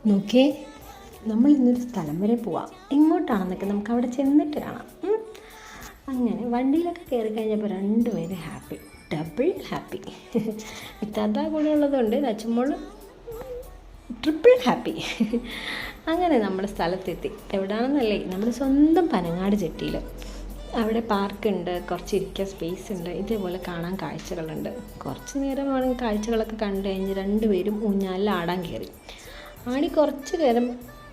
നോക്കിയേ, നമ്മൾ ഇന്നൊരു സ്ഥലം വരെ പോവാം. എങ്ങോട്ടാണെന്നൊക്കെ നമുക്ക് അവിടെ ചെന്നിട്ട് കാണാം. അങ്ങനെ വണ്ടിയിലൊക്കെ കയറി കഴിഞ്ഞപ്പോൾ രണ്ടുപേരും ഹാപ്പി, ഡബിൾ ഹാപ്പി. ഇത്താത്ത കൂടെ ഉള്ളതുകൊണ്ട് അച്ചുമോൾ ട്രിപ്പിൾ ഹാപ്പി. അങ്ങനെ നമ്മൾ സ്ഥലത്തെത്തി. എവിടെയാണെന്നല്ലേ, നമ്മുടെ സ്വന്തം പനങ്ങാട് ചെട്ടിയിൽ. അവിടെ പാർക്കുണ്ട്, കുറച്ച് ഇരിക്കാൻ സ്പേസ് ഉണ്ട്, ഇതേപോലെ കാണാൻ കാഴ്ചകളുണ്ട്. കുറച്ച് നേരം വേണമെങ്കിൽ കാഴ്ചകളൊക്കെ കണ്ടു കഴിഞ്ഞ് രണ്ടുപേരും ഊഞ്ഞാലിൽ ആടാൻ കയറി. ആടി കുറച്ച് നേരം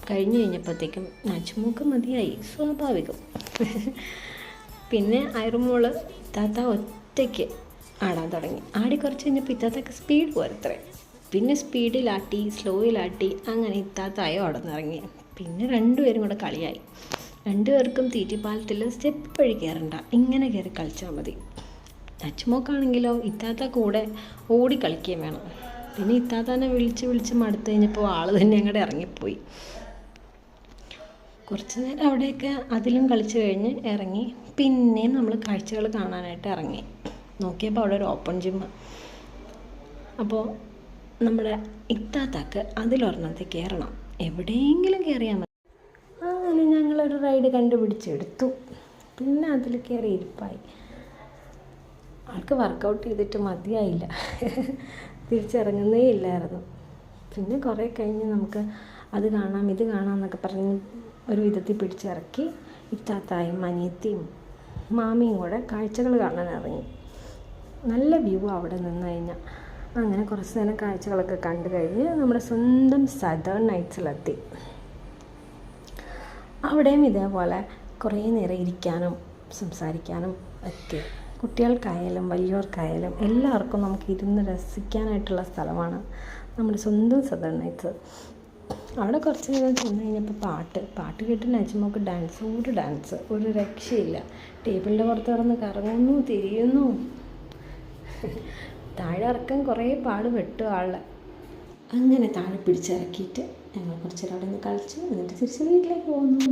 കഴിഞ്ഞ് കഴിഞ്ഞപ്പോഴത്തേക്കും അച്ചുമോൾക്ക് മതിയായി, സ്വാഭാവികം. പിന്നെ ഐറുമോള് ഇത്താത്ത ഒറ്റയ്ക്ക് ആടാൻ തുടങ്ങി. ആടി കുറച്ച് കഴിഞ്ഞപ്പോൾ ഇത്താത്തക്ക് സ്പീഡ് പോരത്രേ. പിന്നെ സ്പീഡിലാട്ടി സ്ലോയിലാട്ടി അങ്ങനെ ഇത്താത്തായോ അവിടെ നിന്നിറങ്ങി. പിന്നെ രണ്ടുപേരും കൂടെ കളിയായി. രണ്ടുപേർക്കും തീറ്റിപ്പാലത്തിൽ സ്റ്റെപ്പ് വഴി കയറണ്ട, ഇങ്ങനെ കയറി കളിച്ചാൽ മതി. അച്ചുമോക്കാണെങ്കിലോ ഇത്താത്ത കൂടെ ഓടി കളിക്കുകയും വേണം. പിന്നെ ഇത്താത്താനെ വിളിച്ച് മടുത്തു കഴിഞ്ഞപ്പോൾ ആൾ തന്നെ അങ്ങോട്ട് ഇറങ്ങിപ്പോയി. കുറച്ച് നേരം അവിടെയൊക്കെ അതിലും കളിച്ച് കഴിഞ്ഞ് ഇറങ്ങി. പിന്നെയും നമ്മൾ കാഴ്ചകൾ കാണാനായിട്ട് ഇറങ്ങി. നോക്കിയപ്പോൾ അവിടെ ഒരു ഓപ്പൺ ജിമ്മ്. അപ്പോൾ നമ്മുടെ ഇത്താത്താക്ക് അതിലൊരെണ്ണത്തിൽ കയറണം, എവിടെയെങ്കിലും കയറിയാൽ മതി. അങ്ങനെ ഞങ്ങളൊരു റൈഡ് കണ്ടുപിടിച്ചെടുത്തു. പിന്നെ അതിൽ കയറി ഇരിപ്പായി. ആൾക്ക് വർക്കൗട്ട് ചെയ്തിട്ട് മതിയായില്ല, തിരിച്ചിറങ്ങുന്നേ ഇല്ലായിരുന്നു. പിന്നെ കുറേ കഴിഞ്ഞ് നമുക്ക് അത് കാണാം ഇത് കാണാം എന്നൊക്കെ പറഞ്ഞ് ഒരു വിധത്തിൽ പിടിച്ചിറക്കി. ഇത്താത്തായും അനിയത്തിയും മാമിയും കൂടെ കാഴ്ചകൾ കാണാൻ ഇറങ്ങി. നല്ല വ്യൂ അവിടെ നിന്ന് കഴിഞ്ഞാൽ. അങ്ങനെ കുറച്ച് നേരം കാഴ്ചകളൊക്കെ കണ്ടു കഴിഞ്ഞ് നമ്മുടെ സ്വന്തം സദേൺ നൈറ്റ്സിലെത്തി. അവിടെയും ഇതേപോലെ കുറേ നേരം ഇരിക്കാനും സംസാരിക്കാനും ഒക്കെ, കുട്ടികൾക്കായാലും വലിയവർക്കായാലും എല്ലാവർക്കും നമുക്ക് ഇരുന്ന് രസിക്കാനായിട്ടുള്ള സ്ഥലമാണ് നമ്മുടെ സ്വന്തം സദേൺ നൈറ്റ്സ്. അവിടെ കുറച്ച് നേരം ചെന്ന് കഴിഞ്ഞപ്പോൾ പാട്ട് കേട്ട് നജ്മോക്ക് ഡാൻസ് ഒരു രക്ഷയില്ല. ടേബിളിൻ്റെ പുറത്ത് കിടന്ന് കറങ്ങുന്നു, തിരിയുന്നു. താഴെ ഇറക്കാൻ കുറേ പാട് വെട്ടു ആളെ. അങ്ങനെ താഴെ പിടിച്ചിറക്കിയിട്ട് ഞങ്ങൾ കുറച്ച് നേരം അവിടെ നിന്ന് കളിച്ച് എന്നിട്ട് തിരിച്ച് വീട്ടിലേക്ക് പോകുന്നു.